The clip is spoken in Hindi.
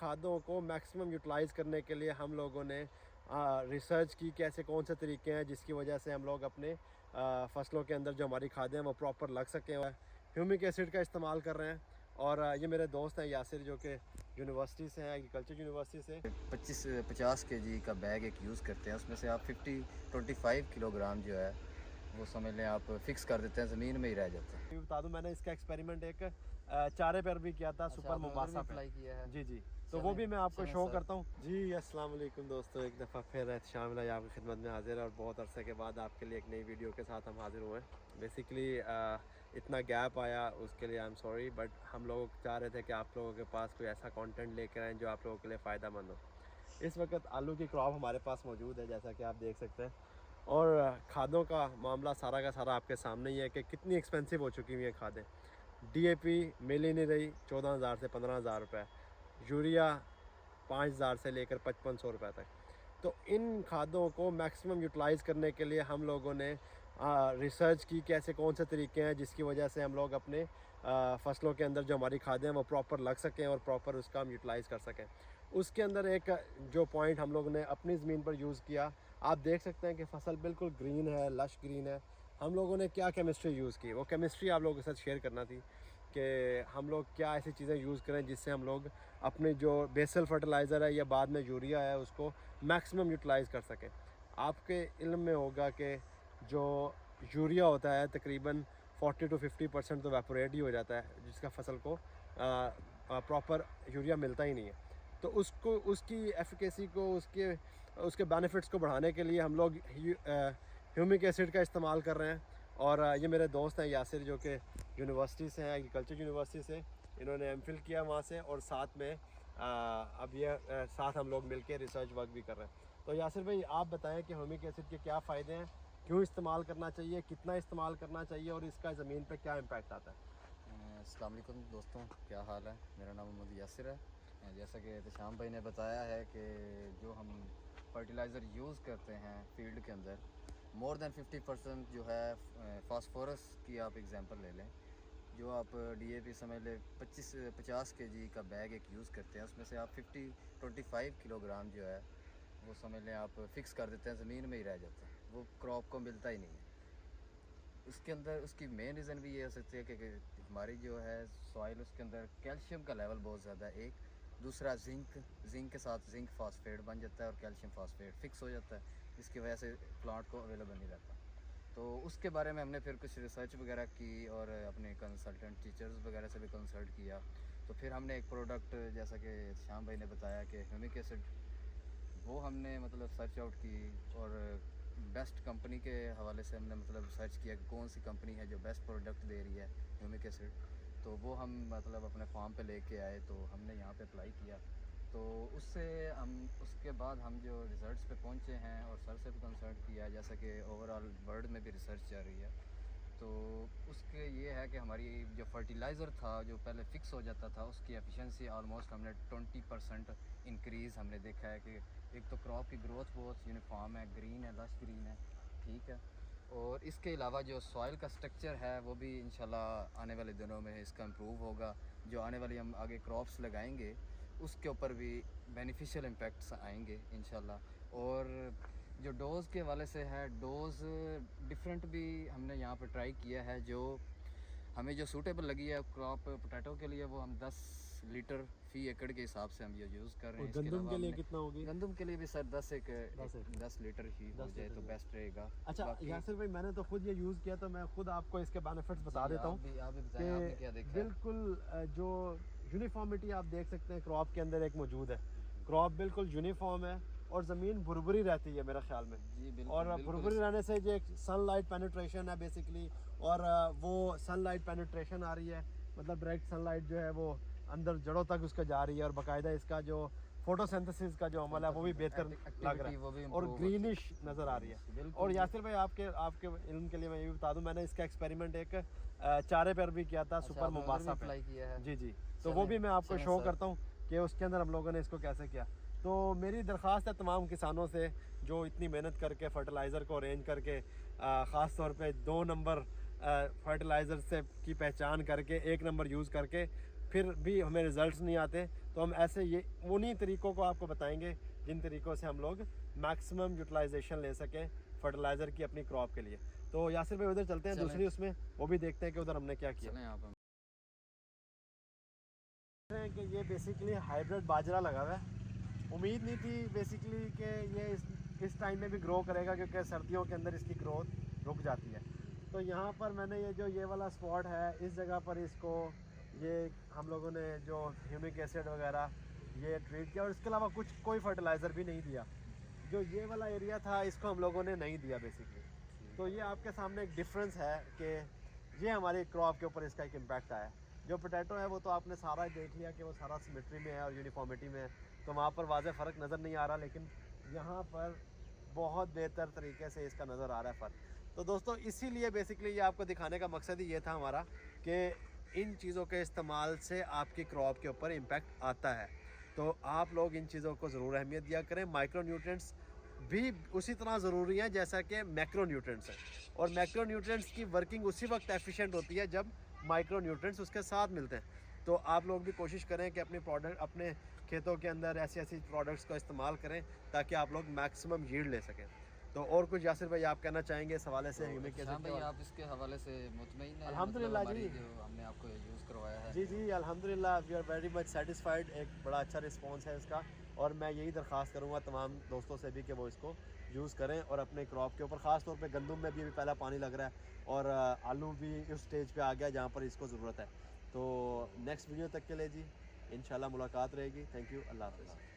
खादों को मैक्सिमम यूटिलाइज़ करने के लिए हम लोगों ने रिसर्च की कि ऐसे कौन से तरीके हैं जिसकी वजह से हम लोग अपने फसलों के अंदर जो हमारी खादें हैं वो प्रॉपर लग सकें। ह्यूमिक एसिड का इस्तेमाल कर रहे हैं। और ये मेरे दोस्त हैं यासिर, जो कि यूनिवर्सिटी से हैं, एग्रीकल्चर यूनिवर्सिटी से। 25-50 kg का बैग एक यूज़ करते हैं, उसमें से आप 25 किलोग्राम जो है वो समझ लें आप फिक्स कर देते हैं, ज़मीन में ही रह जाता है। बता दूं, मैंने इसका एक्सपेरिमेंट एक चारे पर भी किया था, सुपर मुंबासा पे अप्लाई किया है। जी जी, तो वो भी मैं आपको शो करता हूँ जी। अस्सलाम वालेकुम दोस्तों, एक दफ़ा फिर शामिल आपकी खिदमत में हाजिर है और बहुत अरसे के बाद आपके लिए एक नई वीडियो के साथ हम हाजिर हुए हैं। बेसिकली इतना गैप आया उसके लिए आई एम सॉरी, बट हम लोग चाह रहे थे कि आप लोगों के पास कोई ऐसा कंटेंट लेकर आएँ जो आप लोगों के लिए फ़ायदा मंद हो। इस वक्त आलू की क्रॉप हमारे पास मौजूद है, जैसा कि आप देख सकते हैं। और खादों का मामला सारा का सारा आपके सामने ही है कि कितनी एक्सपेंसिव हो चुकी हुई हैं खादें। डीएपी मिल ही नहीं रही 14,000 से 15,000 रुपये, यूरिया 5,000 से लेकर 5500 रुपये तक। तो इन खादों को मैक्सिमम यूटिलाइज़ करने के लिए हम लोगों ने रिसर्च की कि ऐसे कौन से तरीके हैं जिसकी वजह से हम लोग अपने फसलों के अंदर जो हमारी खादें हैं वो प्रॉपर लग सकें और प्रॉपर उसका हम यूटिलाइज़ कर सकें। उसके अंदर एक जो पॉइंट हम लोग ने अपनी ज़मीन पर यूज़ किया, आप देख सकते हैं कि फसल बिल्कुल ग्रीन है, लश ग्रीन है। हम लोगों ने क्या केमिस्ट्री यूज़ की, वो केमिस्ट्री आप लोगों के साथ शेयर करना थी कि हम लोग क्या ऐसी चीज़ें यूज़ करें जिससे हम लोग अपने जो बेसल फर्टिलाइज़र है या बाद में यूरिया है उसको मैक्सिमम यूटिलाइज़ कर सकें। आपके इल्म में होगा कि जो यूरिया होता है तकरीबन 40 to 50% तो वेपोरेट ही हो जाता है, जिसका फसल को प्रॉपर यूरिया मिलता ही नहीं है। तो उसको उसकी एफिकेसी को उसके बेनिफिट्स को बढ़ाने के लिए हम लोग ह्यूमिक एसिड का इस्तेमाल कर रहे हैं। और ये मेरे दोस्त हैं यासिर, जो कि यूनिवर्सिटी से हैं, एग्रीकल्चर यूनिवर्सिटी से। इन्होंने एमफिल किया वहाँ से और साथ में अब ये साथ हम लोग मिलके रिसर्च वर्क भी कर रहे हैं। तो यासिर भाई, आप बताएं कि ह्यूमिक एसिड के क्या फ़ायदे हैं, क्यों इस्तेमाल करना चाहिए, कितना इस्तेमाल करना चाहिए और इसका ज़मीन पे क्या इम्पैक्ट आता है। अस्सलाम वालेकुम दोस्तों, क्या हाल है? मेरा नाम मोहम्मद यासिर है। जैसा कि एहतशाम भाई ने बताया है कि जो हम फर्टिलाइज़र यूज़ करते हैं फील्ड के अंदर, मोर दैन 50% जो है फास्फोरस की आप एग्ज़ाम्पल ले लें। जो आप डीएपी समझ लें 25-50 kg का बैग एक यूज़ करते हैं, उसमें से आप 25 किलोग्राम जो है वो समझ लें आप फिक्स कर देते हैं, ज़मीन में ही रह जाता है, वो क्रॉप को मिलता ही नहीं है। उसके अंदर उसकी मेन रीज़न भी ये हो सकती है कि हमारी जो है सॉइल, उसके अंदर कैल्शियम का लेवल बहुत ज़्यादा है। एक दूसरा जिंक के साथ जिंक फास्फेट बन जाता है और कैल्शियम फास्फेट फिक्स हो जाता है, जिसकी वजह से प्लांट को अवेलेबल नहीं रहता। तो उसके बारे में हमने फिर कुछ रिसर्च वगैरह की और अपने कंसल्टेंट टीचर्स वगैरह से भी कंसल्ट किया। तो फिर हमने एक प्रोडक्ट, जैसा कि श्याम भाई ने बताया कि ह्यूमिक एसिड, वो हमने मतलब सर्च आउट की और बेस्ट कंपनी के हवाले से हमने मतलब सर्च किया कि कौन सी कंपनी है जो बेस्ट प्रोडक्ट दे रही है ह्यूमिक एसिड। तो वो हम मतलब अपने फार्म पे लेके आए, तो हमने यहाँ पे अप्लाई किया। तो उसके बाद हम जो रिज़ल्ट्स पे पहुँचे हैं और सर से भी कंसल्ट किया, जैसा कि ओवरऑल वर्ल्ड में भी रिसर्च चल रही है। तो उसके ये है कि हमारी जो फर्टिलाइज़र था जो पहले फ़िक्स हो जाता था, उसकी एफिशिएंसी ऑलमोस्ट हमने 20% इंक्रीज़ हमने देखा है कि एक तो क्रॉप की ग्रोथ बहुत यूनिफॉर्म है, ग्रीन है, लश ग्रीन है, ठीक है। और इसके अलावा जो सॉइल का स्ट्रक्चर है वो भी इंशाल्लाह आने वाले दिनों में इसका इम्प्रूव होगा। जो आने वाली हम आगे क्रॉप्स लगाएंगे उसके ऊपर भी बेनिफिशियल इम्पैक्ट्स आएंगे इंशाल्लाह। और जो डोज़ के हवाले से है, डोज़ डिफरेंट भी हमने यहाँ पर ट्राई किया है। जो हमें जो सूटेबल लगी है क्रॉप पोटैटो के लिए, वो हम 10 लीटर फ़ी एकड़ के हिसाब से हम ये यूज़ कर रहे हैं। गंदम के लिए कितना होगी? गंदम के लिए भी सर 10 लीटर ही हो जाए तो बेस्ट रहेगा। अच्छा यासिर भाई, मैंने तो खुद ये यूज़ किया, तो मैं खुद आपको इसके बेनिफिट्स बता देता हूँ आप भी बताएं, आपने क्या देखा? बिल्कुल जो यूनिफॉर्मिटी आप देख सकते हैं क्रॉप के अंदर एक मौजूद है। क्रॉप बिल्कुल यूनिफॉर्म है और ज़मीन भुरभुरी रहती है मेरे ख्याल में जी, बिल्कुल, और भुरभुरी रहने से जो एक सनलाइट पेनिट्रेशन है बेसिकली, और वो सनलाइट पेनिट्रेशन आ रही है, मतलब डायरेक्ट सनलाइट जो है वो अंदर जड़ों तक उसका जा रही है और बाकायदा इसका जो फोटोसिंथेसिस का जो अमल है वो भी बेहतर लग रहा है और ग्रीनिश नज़र आ रही है। और यासिर भाई, आपके इल्म के लिए मैं ये भी बता दूं, मैंने इसका एक्सपेरिमेंट एक चारे पर भी किया था, सुपर मुंबासा पे किया है जी जी। तो वो भी मैं आपको शो करता हूँ कि उसके अंदर हम लोगों ने इसको कैसे किया। तो मेरी दरख्वास्त है तमाम किसानों से जो इतनी मेहनत करके फर्टिलाइज़र को अरेंज करके ख़ास तौर पे 2 नंबर फर्टिलाइज़र से की पहचान करके 1 नंबर यूज़ करके फिर भी हमें रिज़ल्ट्स नहीं आते, तो हम ऐसे ये उन्हीं तरीक़ों को आपको बताएंगे जिन तरीक़ों से हम लोग मैक्सिमम यूटिलाइजेशन ले सकें फर्टिलाइज़र की अपनी क्रॉप के लिए। तो यासिर भाई उधर चलते हैं दूसरी उसमें, वो भी देखते हैं कि उधर हमने क्या किया। कि ये बेसिकली हाइब्रिड बाजरा लगा हुआ है। उम्मीद नहीं थी बेसिकली कि ये इस टाइम में भी ग्रो करेगा, क्योंकि सर्दियों के अंदर इसकी ग्रोथ रुक जाती है। तो यहाँ पर मैंने ये वाला स्पॉट है, इस जगह पर इसको ये हम लोगों ने जो ह्यूमिक एसिड वगैरह ये ट्रीट किया, और इसके अलावा कोई फर्टिलाइज़र भी नहीं दिया। जो ये वाला एरिया था इसको हम लोगों ने नहीं दिया बेसिकली। तो ये आपके सामने एक डिफरेंस है कि ये हमारी क्रॉप के ऊपर इसका एक इम्पैक्ट आया है। जो पोटैटो है वो तो आपने सारा देख लिया कि वो सारा सिमेट्री में है और यूनिफॉर्मिटी में है, तो वहाँ पर वाज़े फ़र्क नज़र नहीं आ रहा, लेकिन यहाँ पर बहुत बेहतर तरीके से इसका नज़र आ रहा है फ़र्क। तो दोस्तों इसीलिए बेसिकली ये आपको दिखाने का मकसद ही ये था हमारा कि इन चीज़ों के इस्तेमाल से आपकी क्रॉप के ऊपर इम्पैक्ट आता है। तो आप लोग इन चीज़ों को ज़रूर अहमियत दिया करें। माइक्रो न्यूट्रिएंट्स भी उसी तरह ज़रूरी हैं जैसा कि मैक्रो न्यूट्रिएंट्स हैं, और मैक्रो न्यूट्रिएंट्स की वर्किंग उसी वक्त एफिशिएंट होती है जब माइक्रो न्यूट्रिएंट्स उसके साथ मिलते हैं। तो आप लोग भी कोशिश करें कि अपने खेतों के अंदर ऐसी प्रोडक्ट्स का इस्तेमाल करें ताकि आप लोग मैक्सिमम यील्ड ले सकें। तो और कुछ यासिर भाई आप कहना चाहेंगे इस हवाले से? ह्यूमिक एसिड भाई आप इसके हवाले से मुतमईन हैं? अल्हम्दुलिल्लाह जी, जो हमने आपको यूज़ करवाया है। जी अल्हम्दुलिल्लाह, we are very much satisfied. एक बड़ा अच्छा रिस्पांस है इसका, और मैं यही दरख्वास्त करूँगा तमाम दोस्तों से भी कि वो इसको यूज़ करें और अपने क्रॉप के ऊपर, ख़ास तौर पे गंदम में भी अभी पहला पानी लग रहा है, और आलू भी उस स्टेज पे आ गया जहाँ पर इसको ज़रूरत है। तो नेक्स्ट वीडियो तक के लिए जी इंशाल्लाह मुलाकात रहेगी। थैंक यू, अल्लाह हाफ़िज़।